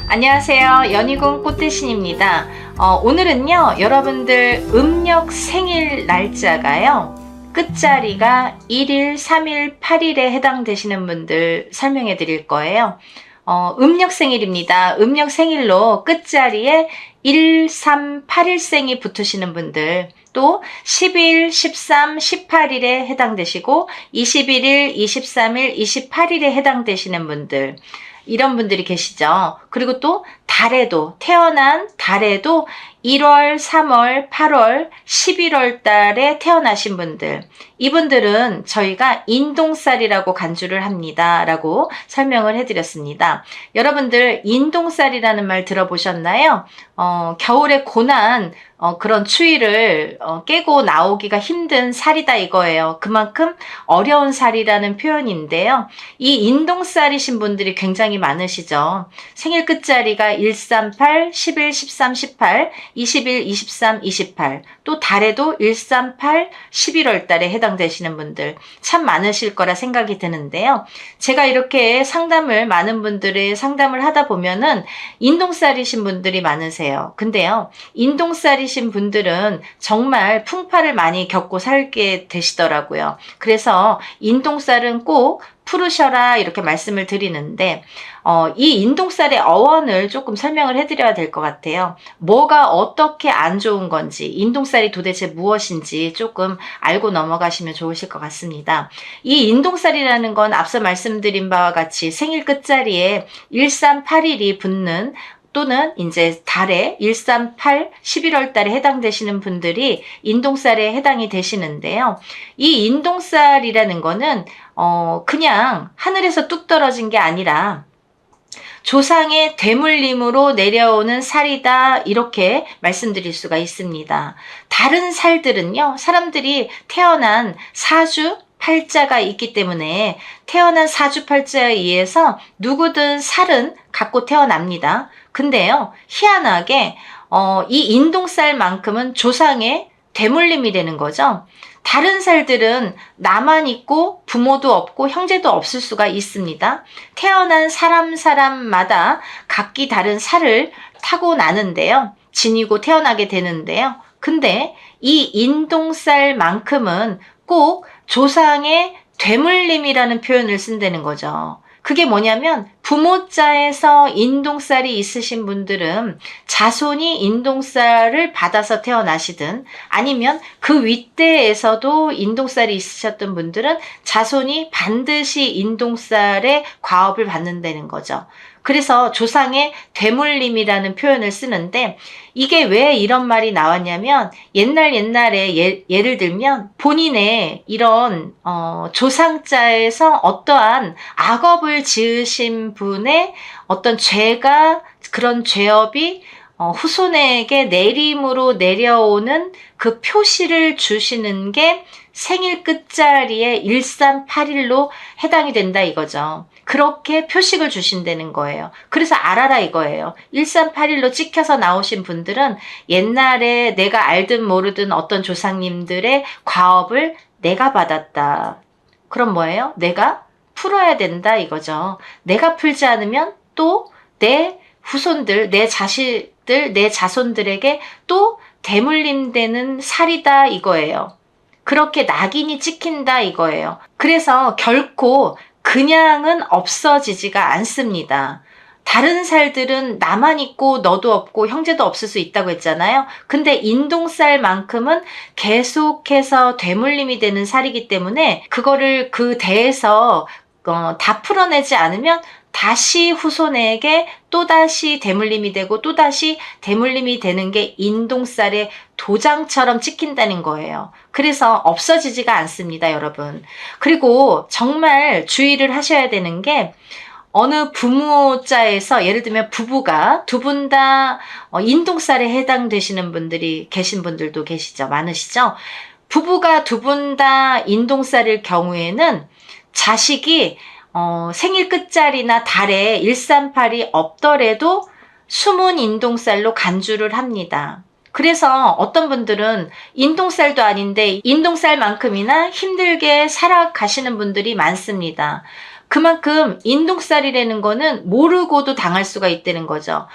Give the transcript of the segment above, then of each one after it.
안녕하세요. 연희궁 꽃대신입니다. 오늘은요, 여러분들 음력 생일 날짜가요, 끝자리가 1일, 3일, 8일에 해당되시는 분들 설명해 드릴 거예요. 음력 생일입니다. 음력 생일로 끝자리에 1, 3, 8일생이 붙으시는 분들, 또 10일, 13, 18일에 해당되시고 21일, 23일, 28일에 해당되시는 분들, 이런 분들이 계시죠. 그리고 또 달에도, 태어난 달에도 1월, 3월, 8월, 11월 달에 태어나신 분들, 이분들은 저희가 인동살이라고 간주를 합니다 라고 설명을 해드렸습니다. 여러분들 인동살이라는 말 들어보셨나요? 겨울의 고난, 그런 추위를 깨고 나오기가 힘든 살이다 이거예요. 그만큼 어려운 살이라는 표현인데요. 이 인동살이신 분들이 굉장히 많으시죠. 생일 끝자리가 138, 11, 13, 18, 21, 23, 28, 또 달에도 138, 11월 달에 해당되시는 분들 참 많으실 거라 생각이 드는데요. 제가 이렇게 많은 분들의 상담을 하다 보면은 인동살이신 분들이 많으세요. 근데요, 인동살이신 분들은 정말 풍파를 많이 겪고 살게 되시더라고요. 그래서 인동살은 꼭 풀으셔라 이렇게 말씀을 드리는데, 이 인동살의 어원을 조금 설명을 해드려야 될 것 같아요. 뭐가 어떻게 안 좋은 건지, 인동살이 도대체 무엇인지 조금 알고 넘어가시면 좋으실 것 같습니다. 이 인동살이라는 건 앞서 말씀드린 바와 같이 생일 끝자리에 138일이 붙는, 또는 이제 달에 138, 11월 달에 해당되시는 분들이 인동살에 해당이 되시는데요. 이 인동살이라는 거는 그냥 하늘에서 뚝 떨어진 게 아니라 조상의 대물림으로 내려오는 살이다, 이렇게 말씀드릴 수가 있습니다. 다른 살들은요, 사람들이 태어난 사주 팔자가 있기 때문에 태어난 사주팔자에 의해서 누구든 살은 갖고 태어납니다. 근데요, 희한하게 이 인동살만큼은 조상의 대물림이 되는 거죠. 다른 살들은 나만 있고 부모도 없고 형제도 없을 수가 있습니다. 태어난 사람마다 각기 다른 살을 타고 나는데요. 지니고 태어나게 되는데요. 근데 이 인동살만큼은 꼭 조상의 되물림이라는 표현을 쓴다는 거죠. 그게 뭐냐면 부모자에서 인동살이 있으신 분들은 자손이 인동살을 받아서 태어나시든, 아니면 그 윗대에서도 인동살이 있으셨던 분들은 자손이 반드시 인동살의 과업을 받는다는 거죠. 그래서 조상의 되물림이라는 표현을 쓰는데, 이게 왜 이런 말이 나왔냐면, 옛날에 예를 들면 본인의 이런 조상자에서 어떠한 악업을 지으신 분의 어떤 죄가, 그런 죄업이 후손에게 내림으로 내려오는 그 표시를 주시는 게 생일 끝자리에 138일로 해당이 된다 이거죠. 그렇게 표식을 주신다는 거예요. 그래서 알아라 이거예요. 138일로 찍혀서 나오신 분들은 옛날에 내가 알든 모르든 어떤 조상님들의 과업을 내가 받았다. 그럼 뭐예요? 내가 풀어야 된다 이거죠. 내가 풀지 않으면 또 내 후손들, 내 자식들, 내 자손들에게 또 대물림되는 살이다 이거예요. 그렇게 낙인이 찍힌다 이거예요. 그래서 결코 그냥은 없어지지가 않습니다. 다른 살들은 나만 있고 너도 없고 형제도 없을 수 있다고 했잖아요. 근데 인동살만큼은 계속해서 되물림이 되는 살이기 때문에 그거를 그 대에서 다 풀어내지 않으면 다시 후손에게 또다시 대물림이 되고 또다시 대물림이 되는 게 인동살의 도장처럼 찍힌다는 거예요. 그래서 없어지지가 않습니다, 여러분. 그리고 정말 주의를 하셔야 되는 게, 어느 부모자에서 예를 들면 부부가 두 분 다 인동살에 해당되시는 분들이 계신 분들도 계시죠. 많으시죠. 부부가 두 분 다 인동살일 경우에는 자식이 생일 끝자리나 달에 138이 없더라도 숨은 인동살로 간주를 합니다. 그래서 어떤 분들은 인동살도 아닌데 인동살만큼이나 힘들게 살아가시는 분들이 많습니다. 그만큼 인동살이라는 거는 모르고도 당할 수가 있다는 거죠.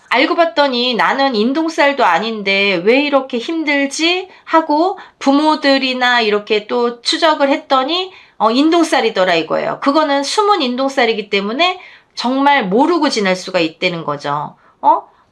알고 봤더니 나는 인동살도 아닌데 왜 이렇게 힘들지? 하고 부모들이나 이렇게 또 추적을 했더니 인동살이더라 이거예요. 그거는 숨은 인동살이기 때문에 정말 모르고 지낼 수가 있다는 거죠.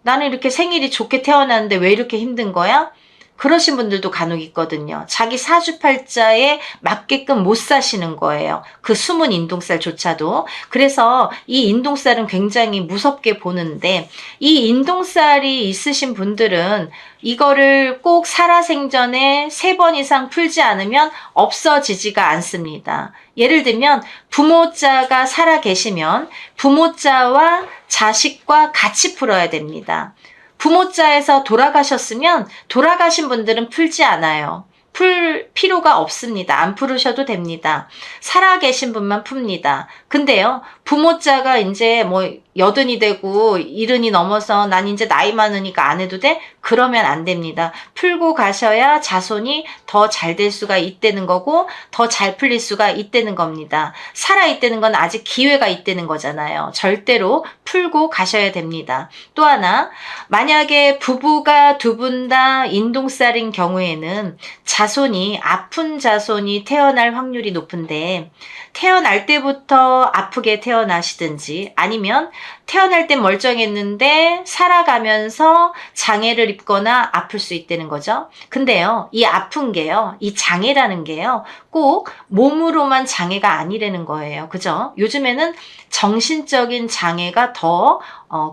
나는 이렇게 생일이 좋게 태어났는데 왜 이렇게 힘든 거야? 그러신 분들도 간혹 있거든요. 자기 사주팔자에 맞게끔 못 사시는 거예요. 그 숨은 인동살조차도. 그래서 이 인동살은 굉장히 무섭게 보는데, 이 인동살이 있으신 분들은 이거를 꼭 살아생전에 3번 이상 풀지 않으면 없어지지가 않습니다. 예를 들면 부모자가 살아 계시면 부모자와 자식과 같이 풀어야 됩니다. 부모자에서 돌아가셨으면 돌아가신 분들은 풀지 않아요. 풀 필요가 없습니다. 안 풀으셔도 됩니다. 살아계신 분만 풉니다. 근데요, 부모자가 이제 뭐 80이 되고 70이 넘어서 난 이제 나이 많으니까 안 해도 돼? 그러면 안 됩니다. 풀고 가셔야 자손이 더 잘 될 수가 있다는 거고 더 잘 풀릴 수가 있다는 겁니다. 살아있다는 건 아직 기회가 있다는 거잖아요. 절대로 풀고 가셔야 됩니다. 또 하나, 만약에 부부가 두 분 다 인동살인 경우에는 자손이 아픈 자손이 태어날 확률이 높은데, 태어날 때부터 아프게 태어나시든지 아니면 태어날 때 멀쩡했는데 살아가면서 장애를 입거나 아플 수 있다는 거죠. 근데요, 이 아픈 게요, 이 장애라는 게요, 꼭 몸으로만 장애가 아니라는 거예요. 그죠? 요즘에는 정신적인 장애가 더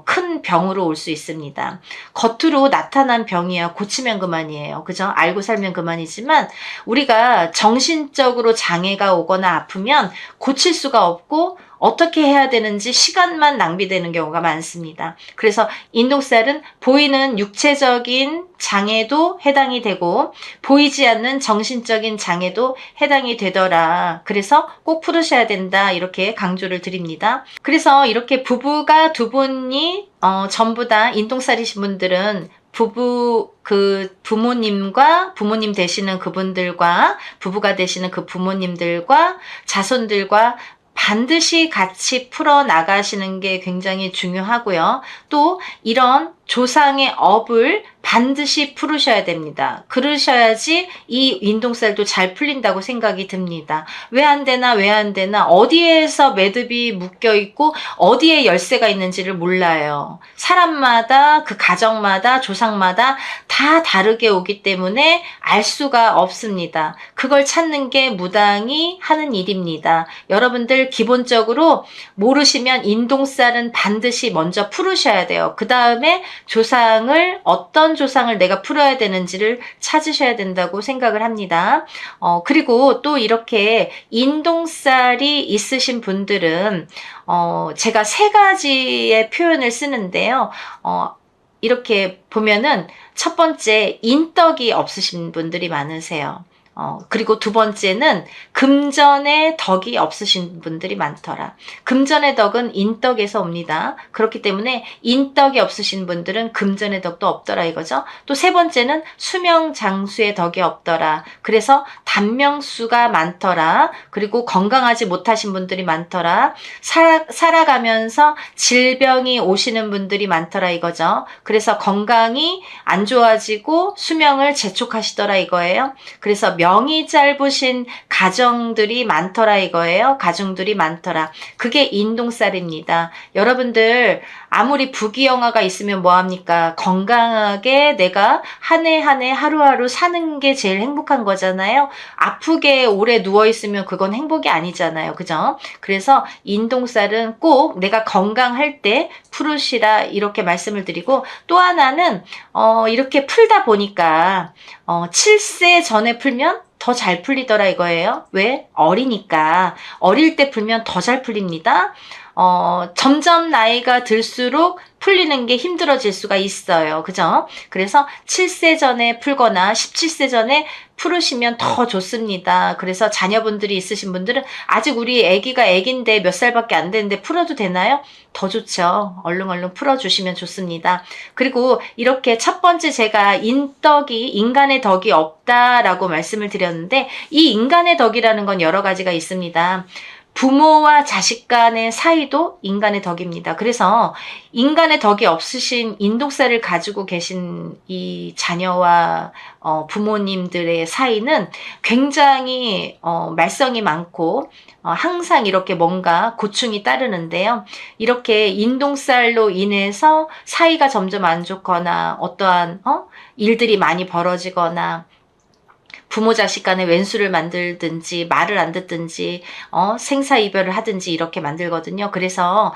큰 병으로 올 수 있습니다. 겉으로 나타난 병이야 고치면 그만이에요. 그죠? 알고 살면 그만이지만 우리가 정신적으로 장애가 오거나 아프면 고칠 수가 없고 어떻게 해야 되는지 시간만 낭비되는 경우가 많습니다. 그래서 인동살은 보이는 육체적인 장애도 해당이 되고 보이지 않는 정신적인 장애도 해당이 되더라. 그래서 꼭 풀으셔야 된다. 이렇게 강조를 드립니다. 그래서 이렇게 부부가 두 분이 전부 다 인동살이신 분들은 부모님과 부모님 되시는 그분들과 부부가 되시는 그 부모님들과 자손들과 반드시 같이 풀어 나가시는 게 굉장히 중요하고요. 또 이런 조상의 업을 반드시 풀으셔야 됩니다. 그러셔야지 이 인동살도 잘 풀린다고 생각이 듭니다. 왜 안 되나 왜 안 되나, 어디에서 매듭이 묶여 있고 어디에 열쇠가 있는지를 몰라요. 사람마다 그 가정마다 조상마다 다 다르게 오기 때문에 알 수가 없습니다. 그걸 찾는 게 무당이 하는 일입니다. 여러분들 기본적으로 모르시면 인동살은 반드시 먼저 풀으셔야 돼요. 그 다음에 어떤 조상을 내가 풀어야 되는지를 찾으셔야 된다고 생각을 합니다. 그리고 또 이렇게 인동살이 있으신 분들은 제가 3가지의 표현을 쓰는데요. 이렇게 보면은 첫 번째, 인덕이 없으신 분들이 많으세요. 그리고 두 번째는 금전의 덕이 없으신 분들이 많더라. 금전의 덕은 인덕에서 옵니다. 그렇기 때문에 인덕이 없으신 분들은 금전의 덕도 없더라 이거죠. 또 세 번째는 수명장수의 덕이 없더라. 그래서 단명수가 많더라. 그리고 건강하지 못하신 분들이 많더라. 살아가면서 질병이 오시는 분들이 많더라 이거죠. 그래서 건강이 안 좋아지고 수명을 재촉하시더라 이거예요. 그래서 명이 짧으신 가정들이 많더라 이거예요. 가정들이 많더라. 그게 인동살입니다. 여러분들 아무리 부귀영화가 있으면 뭐합니까? 건강하게 내가 한 해 한 해 하루하루 사는 게 제일 행복한 거잖아요. 아프게 오래 누워있으면 그건 행복이 아니잖아요. 그죠? 그래서 인동살은 꼭 내가 건강할 때 풀으시라 이렇게 말씀을 드리고, 또 하나는 이렇게 풀다 보니까 7세 전에 풀면 더 잘 풀리더라 이거예요. 왜? 어리니까. 어릴 때 풀면 더 잘 풀립니다. 점점 나이가 들수록 풀리는 게 힘들어질 수가 있어요. 그죠? 그래서 7세 전에 풀거나 17세 전에 풀으시면 더 좋습니다. 그래서 자녀분들이 있으신 분들은 아직 우리 아기가 아기인데 몇 살밖에 안 되는데 풀어도 되나요? 더 좋죠. 얼른 풀어주시면 좋습니다. 그리고 이렇게 첫 번째 제가 인간의 덕이 없다라고 말씀을 드렸는데, 이 인간의 덕이라는 건 여러 가지가 있습니다. 부모와 자식 간의 사이도 인간의 덕입니다. 그래서 인간의 덕이 없으신 인동살을 가지고 계신 이 자녀와 부모님들의 사이는 굉장히 말썽이 많고 항상 이렇게 뭔가 고충이 따르는데요. 이렇게 인동살로 인해서 사이가 점점 안 좋거나 어떠한 일들이 많이 벌어지거나 부모 자식 간에 왼수를 만들든지 말을 안 듣든지 생사이별을 하든지 이렇게 만들거든요. 그래서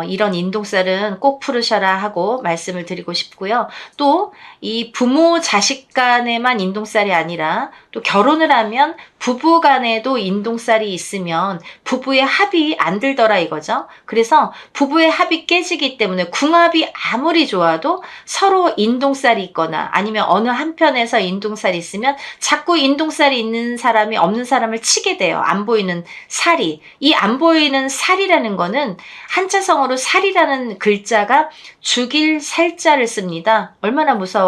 이런 인동살은 꼭 풀으셔라 하고 말씀을 드리고 싶고요. 또 이 부모 자식 간에만 인동살이 아니라 또 결혼을 하면 부부 간에도 인동살이 있으면 부부의 합이 안 들더라 이거죠. 그래서 부부의 합이 깨지기 때문에 궁합이 아무리 좋아도 서로 인동살이 있거나 아니면 어느 한편에서 인동살이 있으면 자꾸 인동살이 있는 사람이 없는 사람을 치게 돼요. 안 보이는 살이. 이 안 보이는 살이라는 거는 한자성어로 살이라는 글자가 죽일 살자를 씁니다. 얼마나 무서워요.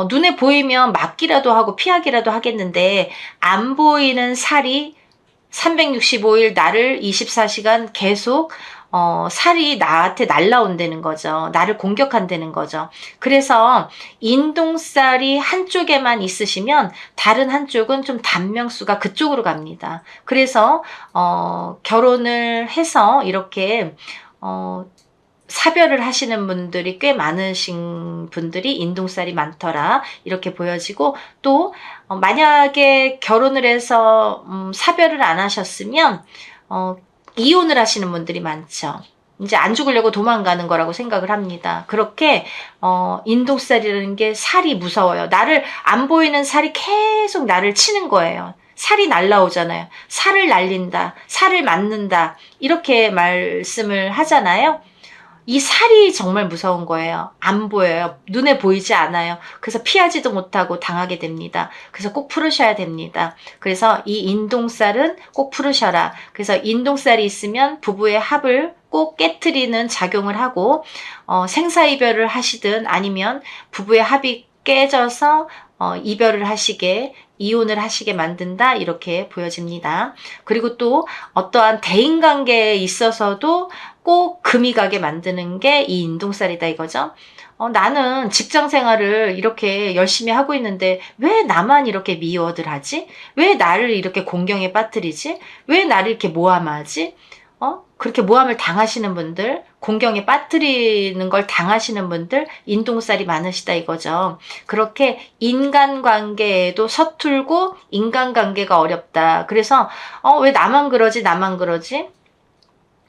눈에 보이면 막기라도 하고 피하기라도 하겠는데 안 보이는 살이 365일 나를 24시간 계속 살이 나한테 날라온다는 거죠. 나를 공격한다는 거죠. 그래서 인동살이 한쪽에만 있으시면 다른 한쪽은 좀 단명수가 그쪽으로 갑니다. 그래서 결혼을 해서 이렇게 사별을 하시는 분들이 꽤 많으신 분들이 인동살이 많더라 이렇게 보여지고 또 만약에 결혼을 해서 사별을 안 하셨으면 이혼을 하시는 분들이 많죠. 이제 안 죽으려고 도망가는 거라고 생각을 합니다. 그렇게 인동살이라는 게 살이 무서워요. 나를 안 보이는 살이 계속 나를 치는 거예요. 살이 날라오잖아요. 살을 날린다, 살을 맞는다 이렇게 말씀을 하잖아요. 이 살이 정말 무서운 거예요. 안 보여요. 눈에 보이지 않아요. 그래서 피하지도 못하고 당하게 됩니다. 그래서 꼭 풀으셔야 됩니다. 그래서 이 인동살은 꼭 풀으셔라. 그래서 인동살이 있으면 부부의 합을 꼭 깨트리는 작용을 하고 생사이별을 하시든 아니면 부부의 합이 깨져서 이별을 하시게 이혼을 하시게 만든다 이렇게 보여집니다. 그리고 또 어떠한 대인관계에 있어서도 꼭 금이 가게 만드는 게 이 인동살이다 이거죠. 나는 직장 생활을 이렇게 열심히 하고 있는데 왜 나만 이렇게 미워들 하지? 왜 나를 이렇게 공경에 빠뜨리지? 왜 나를 이렇게 모함하지? 그렇게 모함을 당하시는 분들, 공경에 빠뜨리는 걸 당하시는 분들, 인동살이 많으시다 이거죠. 그렇게 인간관계에도 서툴고 인간관계가 어렵다. 그래서 왜 나만 그러지? 나만 그러지?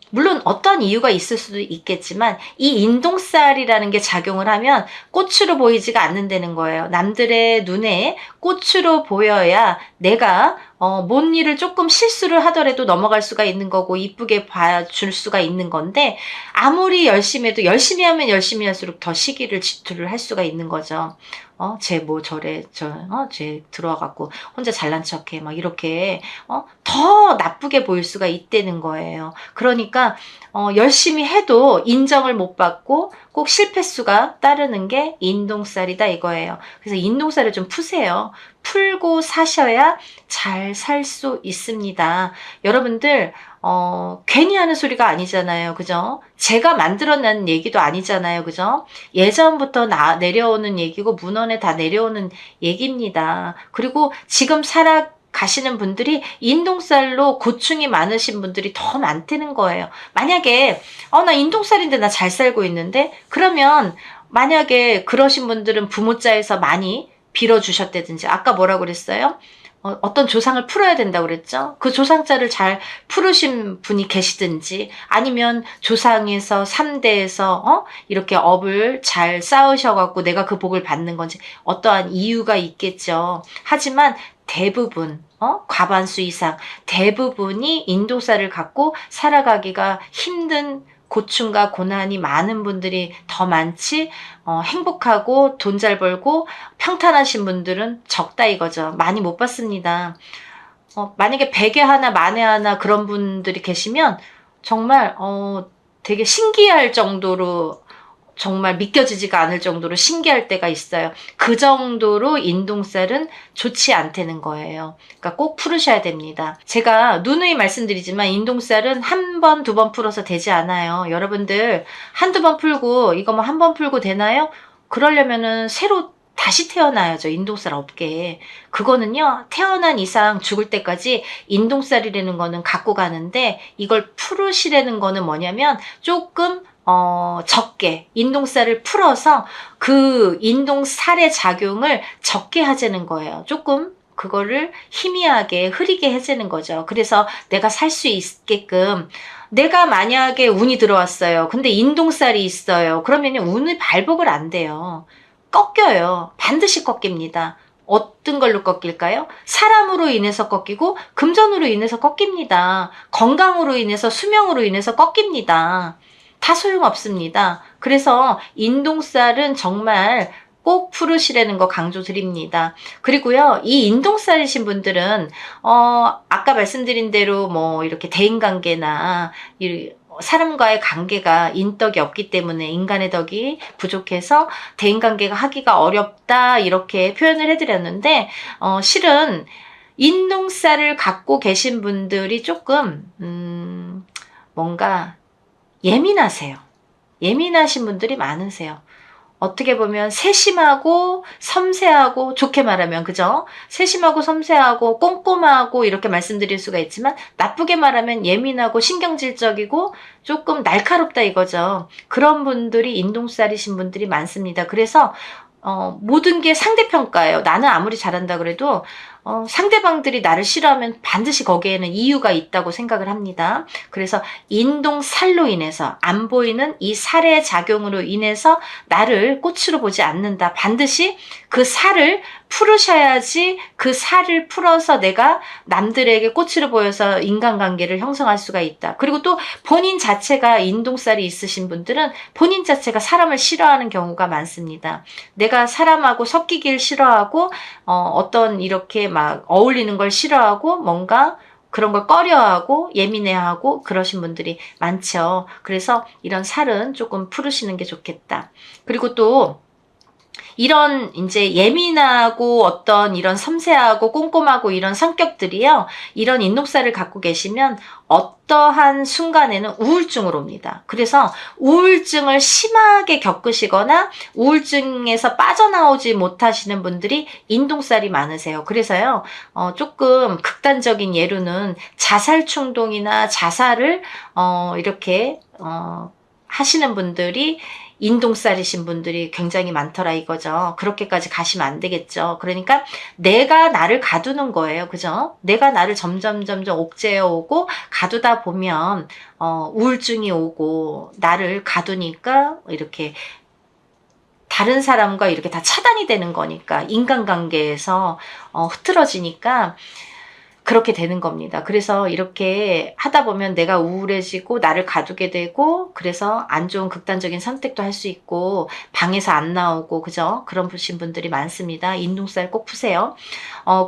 물론 어떤 이유가 있을 수도 있겠지만 이 인동살이라는 게 작용을 하면 꽃으로 보이지가 않는다는 거예요. 남들의 눈에 꽃으로 보여야 내가 뭔 일을 조금 실수를 하더라도 넘어갈 수가 있는 거고 이쁘게 봐줄 수가 있는 건데 아무리 열심히 해도 열심히 하면 열심히 할수록 더 시기를 질투를 할 수가 있는 거죠. 쟤 뭐 저래, 쟤 들어와갖고 혼자 잘난 척해. 막 이렇게, 더 나쁘게 보일 수가 있다는 거예요. 그러니까, 열심히 해도 인정을 못 받고 꼭 실패수가 따르는 게 인동살이다 이거예요. 그래서 인동살을 좀 푸세요. 풀고 사셔야 잘 살 수 있습니다. 여러분들, 괜히 하는 소리가 아니잖아요. 그죠? 제가 만들어낸 얘기도 아니잖아요. 그죠? 예전부터 내려오는 얘기고 문헌에 다 내려오는 얘기입니다. 그리고 지금 살아가시는 분들이 인동살로 고충이 많으신 분들이 더 많다는 거예요. 만약에 나 인동살인데 나 잘 살고 있는데 그러면 만약에 그러신 분들은 부모자에서 많이 빌어주셨다든지 아까 뭐라고 그랬어요? 어떤 조상을 풀어야 된다고 그랬죠? 그 조상자를 잘 풀으신 분이 계시든지 아니면 조상에서 3대에서 이렇게 업을 잘 쌓으셔갖고 내가 그 복을 받는 건지 어떠한 이유가 있겠죠. 하지만 대부분 과반수 이상 대부분이 인도살을 갖고 살아가기가 힘든 고충과 고난이 많은 분들이 더 많지 행복하고 돈 잘 벌고 평탄하신 분들은 적다 이거죠. 많이 못 봤습니다. 만약에 100에 하나 만에 하나 그런 분들이 계시면 정말 되게 신기할 정도로 정말 믿겨지지가 않을 정도로 신기할 때가 있어요. 그 정도로 인동살은 좋지 않다는 거예요. 그러니까 꼭 풀으셔야 됩니다. 제가 누누이 말씀드리지만 인동살은 한 번, 두 번 풀어서 되지 않아요. 여러분들 한두 번 풀고 이거 뭐 한 번 풀고 되나요? 그러려면은 새로 다시 태어나야죠. 인동살 없게. 그거는요, 태어난 이상 죽을 때까지 인동살이라는 거는 갖고 가는데, 이걸 풀으시라는 거는 뭐냐면 조금 적게 인동살을 풀어서 그 인동살의 작용을 적게 하자는 거예요. 조금 그거를 희미하게 흐리게 해주는 거죠. 그래서 내가 살 수 있게끔, 내가 만약에 운이 들어왔어요. 근데 인동살이 있어요. 그러면 운이 발복을 안 돼요. 꺾여요. 반드시 꺾입니다. 어떤 걸로 꺾일까요? 사람으로 인해서 꺾이고 금전으로 인해서 꺾입니다. 건강으로 인해서, 수명으로 인해서 꺾입니다. 다 소용없습니다. 그래서 인동살은 정말 꼭 풀으시라는 거 강조드립니다. 그리고요, 이 인동살이신 분들은 아까 말씀드린 대로 뭐 이렇게 대인관계나 사람과의 관계가 인덕이 없기 때문에, 인간의 덕이 부족해서 대인관계가 하기가 어렵다 이렇게 표현을 해드렸는데, 실은 인동살을 갖고 계신 분들이 조금 뭔가 예민하세요. 예민하신 분들이 많으세요. 어떻게 보면 세심하고 섬세하고, 좋게 말하면 그죠? 세심하고 섬세하고 꼼꼼하고 이렇게 말씀드릴 수가 있지만, 나쁘게 말하면 예민하고 신경질적이고 조금 날카롭다 이거죠. 그런 분들이 인동살이신 분들이 많습니다. 그래서 모든 게 상대평가예요. 나는 아무리 잘한다 그래도 상대방들이 나를 싫어하면 반드시 거기에는 이유가 있다고 생각을 합니다. 그래서 인동살로 인해서, 안 보이는 이 살의 작용으로 인해서 나를 꽃으로 보지 않는다. 반드시 그 살을 풀으셔야지, 그 살을 풀어서 내가 남들에게 꽃으로 보여서 인간관계를 형성할 수가 있다. 그리고 또 본인 자체가 인동살이 있으신 분들은 본인 자체가 사람을 싫어하는 경우가 많습니다. 내가 사람하고 섞이길 싫어하고 어떤 이렇게 막 어울리는 걸 싫어하고 뭔가 그런 걸 꺼려하고 예민해하고 그러신 분들이 많죠. 그래서 이런 살은 조금 풀으시는 게 좋겠다. 그리고 또 이런 이제 예민하고 어떤 이런 섬세하고 꼼꼼하고 이런 성격들이요, 이런 인동살을 갖고 계시면 어떠한 순간에는 우울증으로 옵니다. 그래서 우울증을 심하게 겪으시거나 우울증에서 빠져나오지 못하시는 분들이 인동살이 많으세요. 그래서요, 조금 극단적인 예로는 자살 충동이나 자살을 이렇게 하시는 분들이, 인동살이신 분들이 굉장히 많더라 이거죠. 그렇게까지 가시면 안 되겠죠. 그러니까 내가 나를 가두는 거예요. 그죠? 내가 나를 점점 옥죄어 오고 가두다 보면 우울증이 오고, 나를 가두니까 이렇게 다른 사람과 이렇게 다 차단이 되는 거니까, 인간관계에서 흐트러지니까 그렇게 되는 겁니다. 그래서 이렇게 하다 보면 내가 우울해지고 나를 가두게 되고, 그래서 안 좋은 극단적인 선택도 할 수 있고, 방에서 안 나오고, 그죠? 그런 분들이 많습니다. 인동살 꼭 푸세요.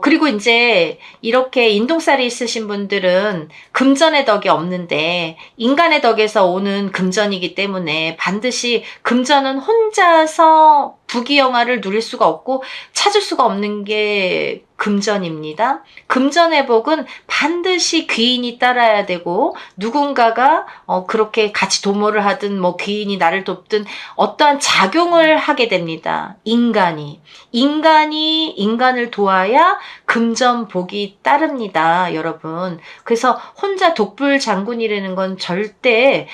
그리고 이제 이렇게 인동살이 있으신 분들은 금전의 덕이 없는데, 인간의 덕에서 오는 금전이기 때문에 반드시 금전은 혼자서 부귀영화를 누릴 수가 없고 찾을 수가 없는 게 금전입니다. 금전의 복은 반드시 귀인이 따라야 되고, 누군가가 그렇게 같이 도모를 하든 뭐 귀인이 나를 돕든 어떠한 작용을 하게 됩니다. 인간이 인간을 도와야 금전복이 따릅니다, 여러분. 그래서 혼자 독불장군이라는 건 절대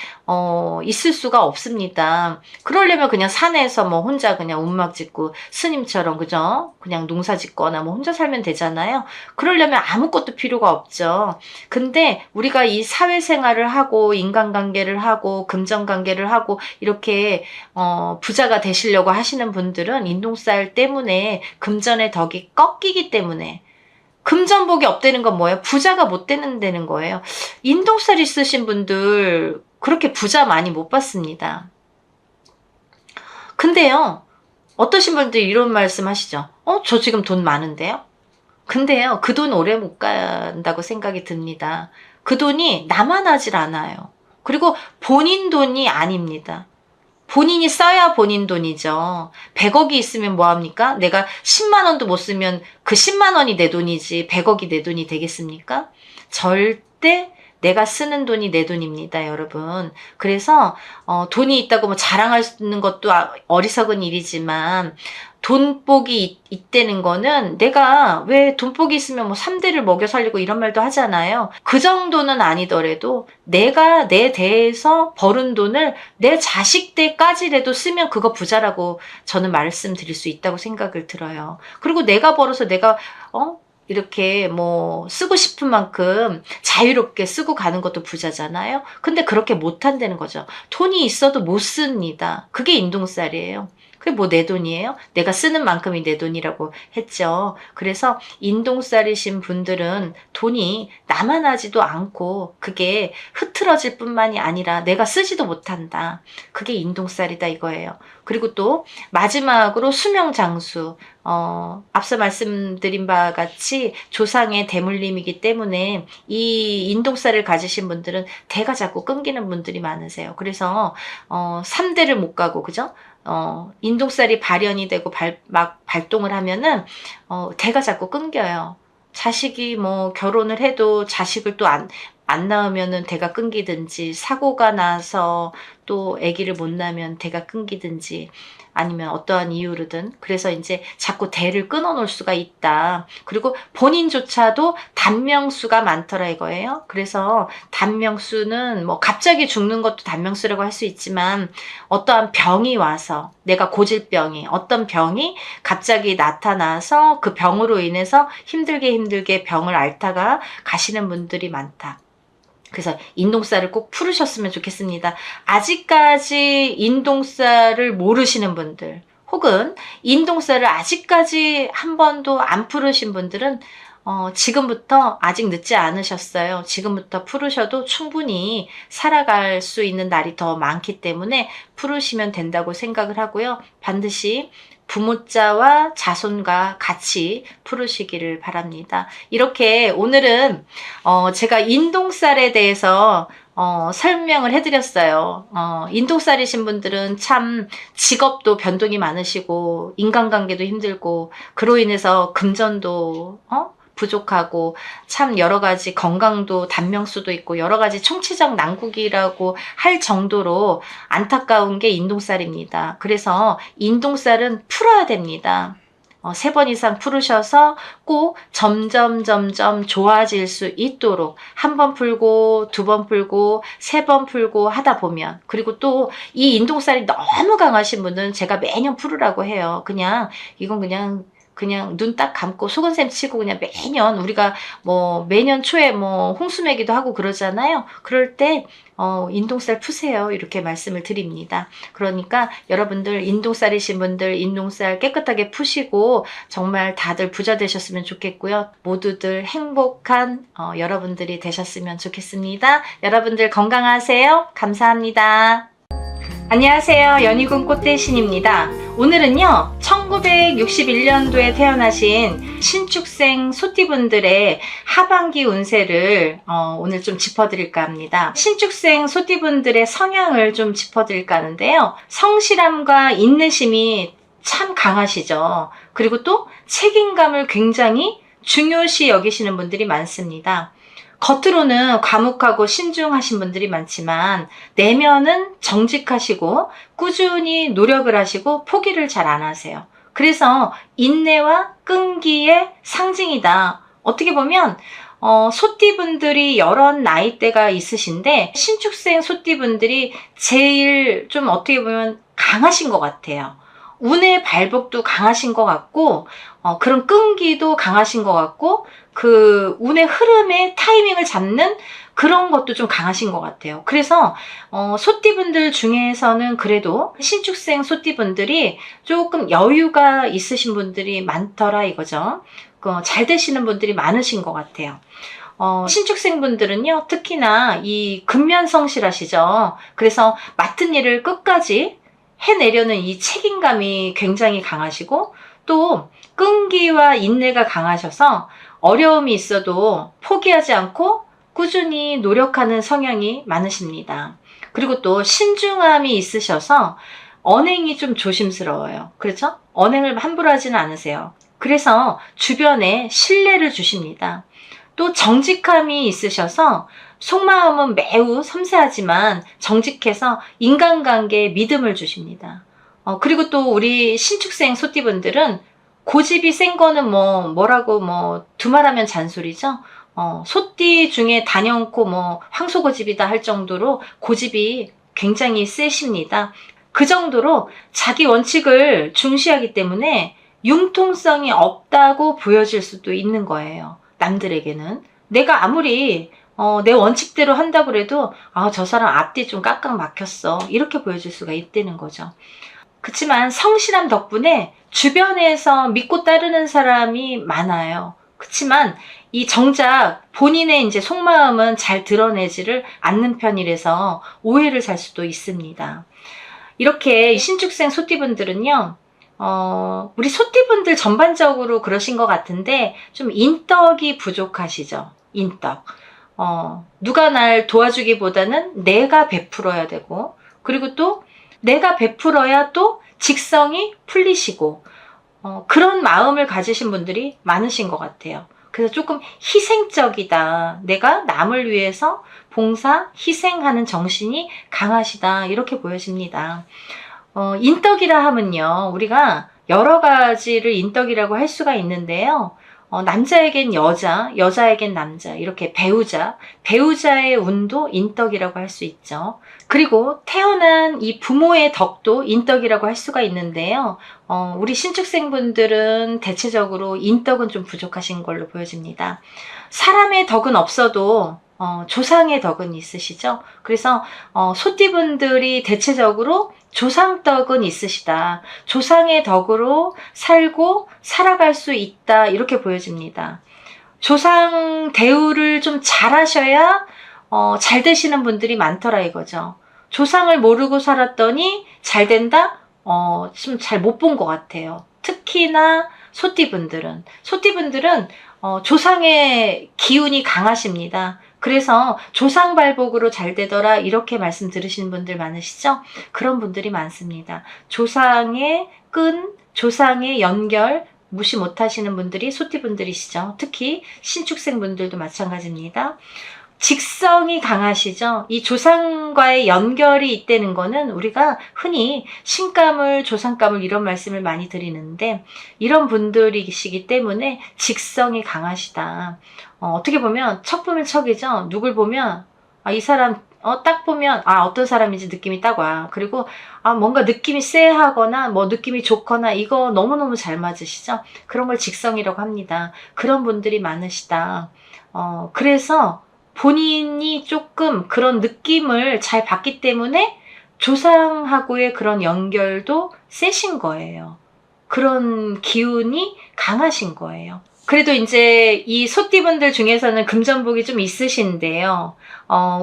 있을 수가 없습니다. 그러려면 그냥 산에서 뭐 혼자 그냥 움막 짓고 스님처럼, 그죠? 그냥 농사 짓거나 뭐 혼자 살면 되잖아요. 그러려면 아무것도 필요가 없죠. 근데 우리가 이 사회생활을 하고 인간관계를 하고 금전관계를 하고 이렇게 부자가 되시려고 하시는 분들은 인동살 때문에 금전의 덕이 꺾이기 때문에, 금전복이 없다는 건 뭐예요? 부자가 못 되는 거예요. 인동살 있으신 분들 그렇게 부자 많이 못 봤습니다. 근데요, 어떠신 분들이 이런 말씀 하시죠. 저 지금 돈 많은데요? 근데요, 그 돈 오래 못 간다고 생각이 듭니다. 그 돈이 남아나질 않아요. 그리고 본인 돈이 아닙니다. 본인이 써야 본인 돈이죠. 100억이 있으면 뭐합니까? 내가 10만 원도 못 쓰면 그 10만 원이 내 돈이지 100억이 내 돈이 되겠습니까? 절대 내가 쓰는 돈이 내 돈입니다, 여러분. 그래서 돈이 있다고 뭐 자랑하는 것도 어리석은 일이지만 돈복이 있다는 거는 내가 왜 돈복이 있으면 뭐 3대를 먹여 살리고 이런 말도 하잖아요. 그 정도는 아니더라도 내가 내 대에서 벌은 돈을 내 자식 때까지라도 쓰면 그거 부자라고 저는 말씀드릴 수 있다고 생각을 들어요. 그리고 내가 벌어서 내가 이렇게 뭐 쓰고 싶은 만큼 자유롭게 쓰고 가는 것도 부자잖아요. 근데 그렇게 못 한다는 거죠. 돈이 있어도 못 씁니다. 그게 인동살이에요. 그게 뭐 내 돈이에요? 내가 쓰는 만큼이 내 돈이라고 했죠. 그래서 인동살이신 분들은 돈이 남아나지도 않고 그게 흐트러질 뿐만이 아니라 내가 쓰지도 못한다. 그게 인동살이다 이거예요. 그리고 또 마지막으로 수명장수. 앞서 말씀드린 바와 같이 조상의 대물림이기 때문에 이 인동살을 가지신 분들은 대가 자꾸 끊기는 분들이 많으세요. 그래서 3대를 못 가고 그죠? 인동살이 발현이 되고 막 발동을 하면은 대가 자꾸 끊겨요. 자식이 뭐 결혼을 해도 자식을 또 안 낳으면은 대가 끊기든지 사고가 나서 또 아기를 못 낳으면 대가 끊기든지 아니면 어떠한 이유로든 그래서 이제 자꾸 대를 끊어 놓을 수가 있다. 그리고 본인조차도 단명수가 많더라 이거예요. 그래서 단명수는 뭐 갑자기 죽는 것도 단명수라고 할 수 있지만 어떠한 병이 와서 내가 고질병이 어떤 병이 갑자기 나타나서 그 병으로 인해서 힘들게 병을 앓다가 가시는 분들이 많다. 그래서 인동살을 꼭 풀으셨으면 좋겠습니다. 아직까지 인동살을 모르시는 분들 혹은 인동살을 아직까지 한 번도 안 풀으신 분들은 지금부터 아직 늦지 않으셨어요. 지금부터 풀으셔도 충분히 살아갈 수 있는 날이 더 많기 때문에 풀으시면 된다고 생각을 하고요. 반드시 부모자와 자손과 같이 풀으시기를 바랍니다. 이렇게 오늘은 제가 인동살에 대해서 설명을 해드렸어요. 인동살이신 분들은 참 직업도 변동이 많으시고 인간관계도 힘들고 그로 인해서 금전도 부족하고 참 여러 가지 건강도 단명수도 있고 여러 가지 총체적 난국이라고 할 정도로 안타까운 게 인동살입니다. 그래서 인동살은 풀어야 됩니다. 3번 이상 풀으셔서 꼭 점점 좋아질 수 있도록 1번 풀고 2번 풀고 3번 풀고 하다 보면 그리고 또 이 인동살이 너무 강하신 분은 제가 매년 풀으라고 해요. 이건 그냥 눈 딱 감고 소근샘 치고 그냥 매년 우리가 뭐 매년 초에 뭐 홍수매기도 하고 그러잖아요. 그럴 때 인동살 푸세요. 이렇게 말씀을 드립니다. 그러니까 여러분들 인동살이신 분들 인동살 깨끗하게 푸시고 정말 다들 부자 되셨으면 좋겠고요. 모두들 행복한 여러분들이 되셨으면 좋겠습니다. 여러분들 건강하세요. 감사합니다. 안녕하세요. 연희군 꽃대신입니다. 오늘은요 1961년도에 태어나신 신축생 소띠분들의 하반기 운세를 오늘 좀 짚어드릴까 합니다. 신축생 소띠분들의 성향을 좀 짚어드릴까 하는데요. 성실함과 인내심이 참 강하시죠. 그리고 또 책임감을 굉장히 중요시 여기시는 분들이 많습니다. 겉으로는 과묵하고 신중하신 분들이 많지만 내면은 정직하시고 꾸준히 노력을 하시고 포기를 잘 안 하세요. 그래서 인내와 끈기의 상징이다. 어떻게 보면 소띠분들이 여러 나이대가 있으신데 신축생 소띠분들이 제일 좀 어떻게 보면 강하신 것 같아요. 운의 발복도 강하신 것 같고 그런 끈기도 강하신 것 같고 그 운의 흐름의 타이밍을 잡는 그런 것도 좀 강하신 것 같아요. 그래서 소띠분들 중에서는 그래도 신축생 소띠분들이 조금 여유가 있으신 분들이 많더라 이거죠. 잘 되시는 분들이 많으신 것 같아요. 신축생분들은요 특히나 이 근면성실하시죠. 그래서 맡은 일을 끝까지 해내려는 이 책임감이 굉장히 강하시고 또 끈기와 인내가 강하셔서 어려움이 있어도 포기하지 않고 꾸준히 노력하는 성향이 많으십니다. 그리고 또 신중함이 있으셔서 언행이 좀 조심스러워요. 그렇죠? 언행을 함부로 하지는 않으세요. 그래서 주변에 신뢰를 주십니다. 또 정직함이 있으셔서 속마음은 매우 섬세하지만 정직해서 인간관계에 믿음을 주십니다. 그리고 또 우리 신축생 소띠분들은 고집이 센 거는 뭐라고 두말하면 잔소리죠. 소띠 중에 단연코 황소고집이다 할 정도로 고집이 굉장히 세십니다. 그 정도로 자기 원칙을 중시하기 때문에 융통성이 없다고 보여질 수도 있는 거예요. 남들에게는. 내가 아무리 내 원칙대로 한다고 해도 저 사람 앞뒤 좀 깍깍 막혔어. 이렇게 보여질 수가 있다는 거죠. 그렇지만 성실함 덕분에 주변에서 믿고 따르는 사람이 많아요. 그렇지만 이 정작 본인의 이제 속마음은 잘 드러내지를 않는 편이라서 오해를 살 수도 있습니다. 이렇게 신축생 소띠분들은요, 우리 소띠분들 전반적으로 그러신 것 같은데 좀 인덕이 부족하시죠. 인덕. 누가 날 도와주기보다는 내가 베풀어야 되고, 그리고 또 내가 베풀어야 또 직성이 풀리시고, 그런 마음을 가지신 분들이 많으신 것 같아요. 그래서 조금 희생적이다. 내가 남을 위해서 봉사, 희생하는 정신이 강하시다. 이렇게 보여집니다. 인덕이라 하면요. 우리가 여러 가지를 인덕이라고 할 수가 있는데요. 남자에겐 여자, 여자에겐 남자, 이렇게 배우자의 운도 인덕이라고 할 수 있죠. 그리고 태어난 이 부모의 덕도 인덕이라고 할 수가 있는데요. 우리 신축생분들은 대체적으로 인덕은 좀 부족하신 걸로 보여집니다. 사람의 덕은 없어도 조상의 덕은 있으시죠. 그래서 소띠분들이 대체적으로 조상덕은 있으시다. 조상의 덕으로 살고 살아갈 수 있다. 이렇게 보여집니다. 조상 대우를 좀 잘하셔야 잘 되시는 분들이 많더라 이거죠. 조상을 모르고 살았더니 잘 된다? 좀 잘 못 본 것 같아요. 특히나 소띠분들은 조상의 기운이 강하십니다. 그래서 조상발복으로 잘 되더라 이렇게 말씀 들으시는 분들 많으시죠? 그런 분들이 많습니다. 조상의 끈, 조상의 연결 무시 못하시는 분들이 소띠분들이시죠. 특히 신축생분들도 마찬가지입니다. 직성이 강하시죠. 이 조상과의 연결이 있다는 거는 우리가 흔히 신가물, 조상가물 이런 말씀을 많이 드리는데 이런 분들이시기 때문에 직성이 강하시다. 어떻게 보면 척 보면 척이죠. 누굴 보면 이 사람 딱 보면 어떤 사람인지 느낌이 딱 와. 그리고 뭔가 느낌이 쎄하거나 느낌이 좋거나 이거 너무너무 잘 맞으시죠. 그런 걸 직성이라고 합니다. 그런 분들이 많으시다. 그래서 본인이 조금 그런 느낌을 잘 받기 때문에 조상하고의 그런 연결도 세신 거예요. 그런 기운이 강하신 거예요. 그래도 이제 이 소띠분들 중에서는 금전복이 좀 있으신데요.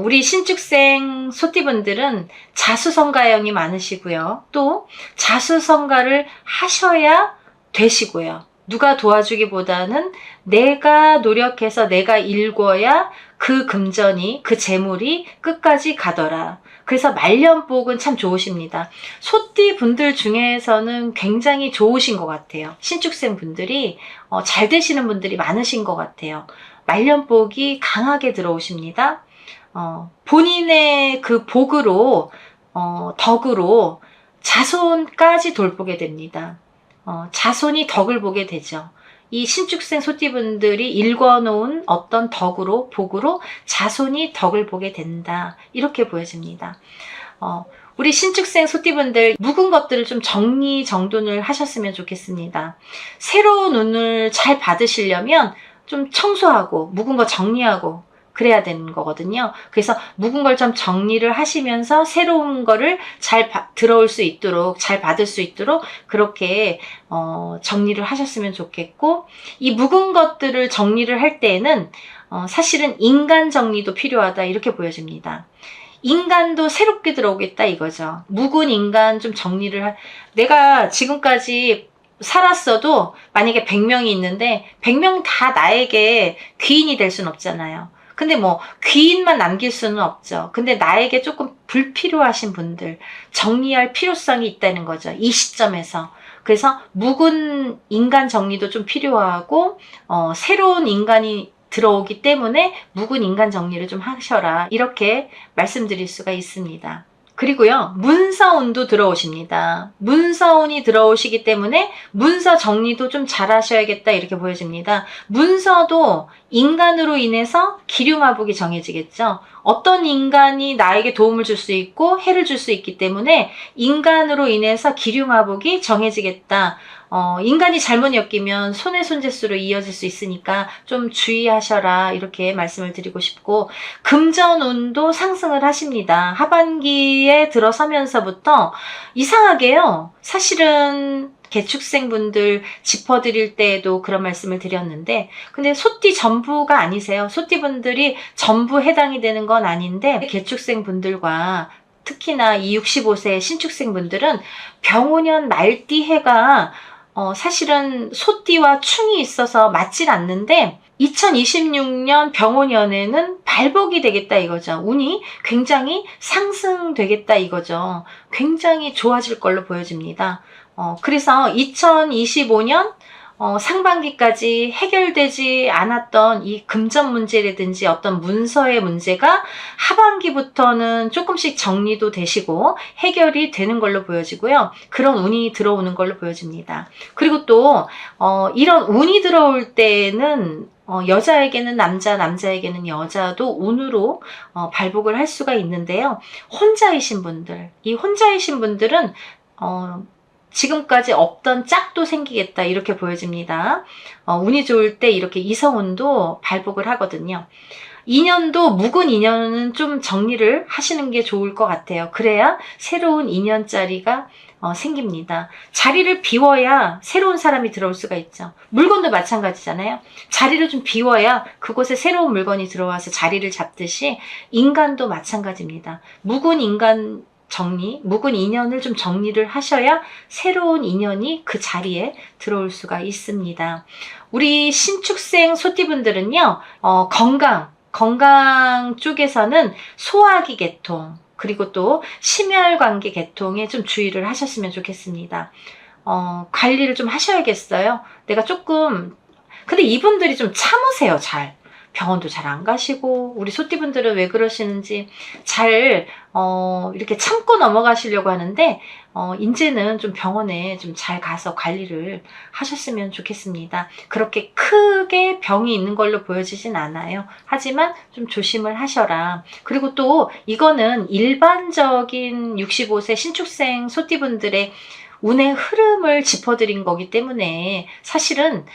우리 신축생 소띠분들은 자수성가형이 많으시고요. 또 자수성가를 하셔야 되시고요. 누가 도와주기보다는 내가 노력해서 내가 일궈야 그 금전이, 그 재물이 끝까지 가더라. 그래서 말년복은 참 좋으십니다. 소띠 분들 중에서는 굉장히 좋으신 것 같아요. 신축생 분들이 잘 되시는 분들이 많으신 것 같아요. 말년복이 강하게 들어오십니다. 본인의 그 복으로, 덕으로 자손까지 돌보게 됩니다. 자손이 덕을 보게 되죠. 이 신축생 소띠분들이 일궈놓은 어떤 덕으로, 복으로 자손이 덕을 보게 된다. 이렇게 보여집니다. 우리 신축생 소띠분들 묵은 것들을 좀 정리정돈을 하셨으면 좋겠습니다. 새로운 운을 잘 받으시려면 좀 청소하고 묵은 거 정리하고 그래야 되는 거거든요. 그래서 묵은 걸 좀 정리를 하시면서 새로운 거를 잘 들어올 수 있도록, 잘 받을 수 있도록 그렇게 정리를 하셨으면 좋겠고, 이 묵은 것들을 정리를 할 때에는 사실은 인간 정리도 필요하다 이렇게 보여집니다. 인간도 새롭게 들어오겠다 이거죠. 묵은 인간 좀 정리를 내가 지금까지 살았어도 만약에 100명이 있는데 100명 다 나에게 귀인이 될 순 없잖아요. 근데 뭐 귀인만 남길 수는 없죠. 근데 나에게 조금 불필요하신 분들 정리할 필요성이 있다는 거죠. 이 시점에서. 그래서 묵은 인간 정리도 좀 필요하고 새로운 인간이 들어오기 때문에 묵은 인간 정리를 좀 하셔라. 이렇게 말씀드릴 수가 있습니다. 그리고요, 문서운도 들어오십니다. 문서운이 들어오시기 때문에 문서 정리도 좀 잘 하셔야겠다 이렇게 보여집니다. 문서도 인간으로 인해서 기륭화복이 정해지겠죠. 어떤 인간이 나에게 도움을 줄 수 있고 해를 줄 수 있기 때문에 인간으로 인해서 기륭화복이 정해지겠다. 인간이 잘못 엮이면 손해손재수로 이어질 수 있으니까 좀 주의하셔라 이렇게 말씀을 드리고 싶고, 금전운도 상승을 하십니다. 하반기에 들어서면서부터 이상하게요, 사실은 개축생분들 짚어드릴 때에도 그런 말씀을 드렸는데, 근데 소띠 전부가 아니세요. 소띠분들이 전부 해당이 되는 건 아닌데, 개축생분들과 특히나 이 65세 신축생분들은 병오년 말띠 해가 사실은 소띠와 충이 있어서 맞질 않는데 2026년 병오년에는 발복이 되겠다 이거죠. 운이 굉장히 상승되겠다 이거죠. 굉장히 좋아질 걸로 보여집니다. 그래서 2025년 상반기까지 해결되지 않았던 이 금전 문제라든지 어떤 문서의 문제가 하반기부터는 조금씩 정리도 되시고 해결이 되는 걸로 보여지고요. 그런 운이 들어오는 걸로 보여집니다. 그리고 또 이런 운이 들어올 때는 여자에게는 남자, 남자에게는 여자도 운으로 발복을 할 수가 있는데요. 혼자이신 분들, 이 혼자이신 분들은 지금까지 없던 짝도 생기겠다 이렇게 보여집니다. 운이 좋을 때 이렇게 이성운도 발복을 하거든요. 인연도 묵은 인연은 좀 정리를 하시는 게 좋을 것 같아요. 그래야 새로운 인연자리가 생깁니다. 자리를 비워야 새로운 사람이 들어올 수가 있죠. 물건도 마찬가지잖아요. 자리를 좀 비워야 그곳에 새로운 물건이 들어와서 자리를 잡듯이 인간도 마찬가지입니다. 묵은 인간 정리, 묵은 인연을 좀 정리를 하셔야 새로운 인연이 그 자리에 들어올 수가 있습니다. 우리 신축생 소띠분들은요, 건강 쪽에서는 소화기 계통, 그리고 또 심혈관계 계통에 좀 주의를 하셨으면 좋겠습니다. 관리를 좀 하셔야겠어요. 내가 조금, 근데 이분들이 좀 참으세요, 잘. 병원도 잘 안 가시고, 우리 소띠분들은 왜 그러시는지 잘 이렇게 참고 넘어가시려고 하는데 이제는 좀 병원에 좀 잘 가서 관리를 하셨으면 좋겠습니다. 그렇게 크게 병이 있는 걸로 보여지진 않아요. 하지만 좀 조심을 하셔라. 그리고 또 이거는 일반적인 65세 신축생 소띠분들의 운의 흐름을 짚어드린 거기 때문에 사실은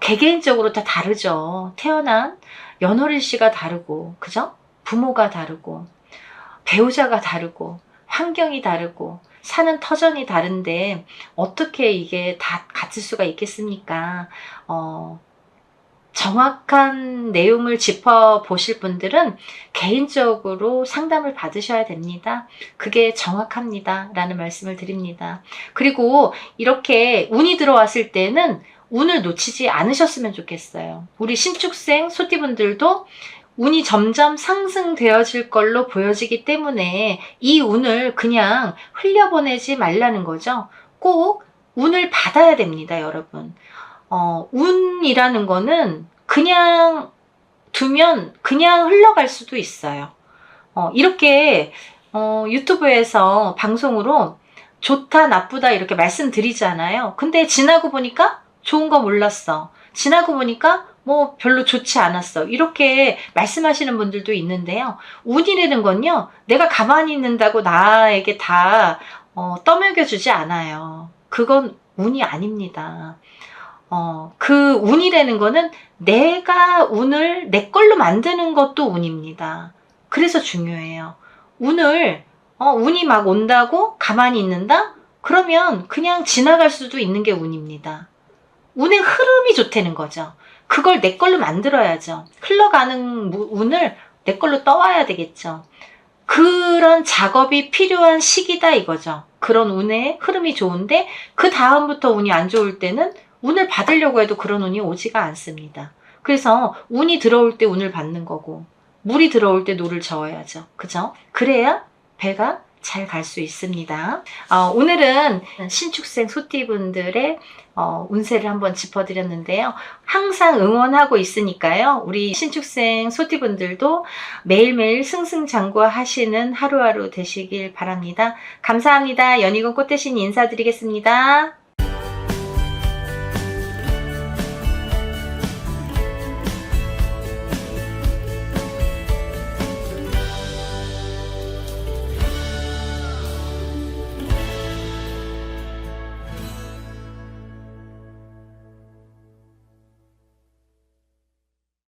개개인적으로 다 다르죠. 태어난 연월일시가 다르고, 그죠? 부모가 다르고, 배우자가 다르고, 환경이 다르고, 사는 터전이 다른데 어떻게 이게 다 같을 수가 있겠습니까? 정확한 내용을 짚어보실 분들은 개인적으로 상담을 받으셔야 됩니다. 그게 정확합니다. 라는 말씀을 드립니다. 그리고 이렇게 운이 들어왔을 때는 운을 놓치지 않으셨으면 좋겠어요. 우리 신축생 소띠분들도 운이 점점 상승되어질 걸로 보여지기 때문에 이 운을 그냥 흘려보내지 말라는 거죠. 꼭 운을 받아야 됩니다, 여러분. 운이라는 거는 그냥 두면 그냥 흘러갈 수도 있어요. 이렇게 유튜브에서 방송으로 좋다 나쁘다 이렇게 말씀드리잖아요. 근데 지나고 보니까 좋은 거 몰랐어. 지나고 보니까 뭐 별로 좋지 않았어. 이렇게 말씀하시는 분들도 있는데요. 운이라는 건요, 내가 가만히 있는다고 나에게 다 떠먹여주지 않아요. 그건 운이 아닙니다. 그 운이라는 거는 내가 운을 내 걸로 만드는 것도 운입니다. 그래서 중요해요. 운이 막 온다고 가만히 있는다? 그러면 그냥 지나갈 수도 있는 게 운입니다. 운의 흐름이 좋다는 거죠. 그걸 내 걸로 만들어야죠. 흘러가는 운을 내 걸로 떠와야 되겠죠. 그런 작업이 필요한 시기다 이거죠. 그런 운의 흐름이 좋은데 그 다음부터 운이 안 좋을 때는 운을 받으려고 해도 그런 운이 오지가 않습니다. 그래서 운이 들어올 때 운을 받는 거고 물이 들어올 때 노를 저어야죠. 그죠? 그래야 배가 잘 갈 수 있습니다. 오늘은 신축생 소띠분들의 운세를 한번 짚어드렸는데요. 항상 응원하고 있으니까요. 우리 신축생 소띠분들도 매일매일 승승장구하시는 하루하루 되시길 바랍니다. 감사합니다. 연희군 꽃대신 인사드리겠습니다.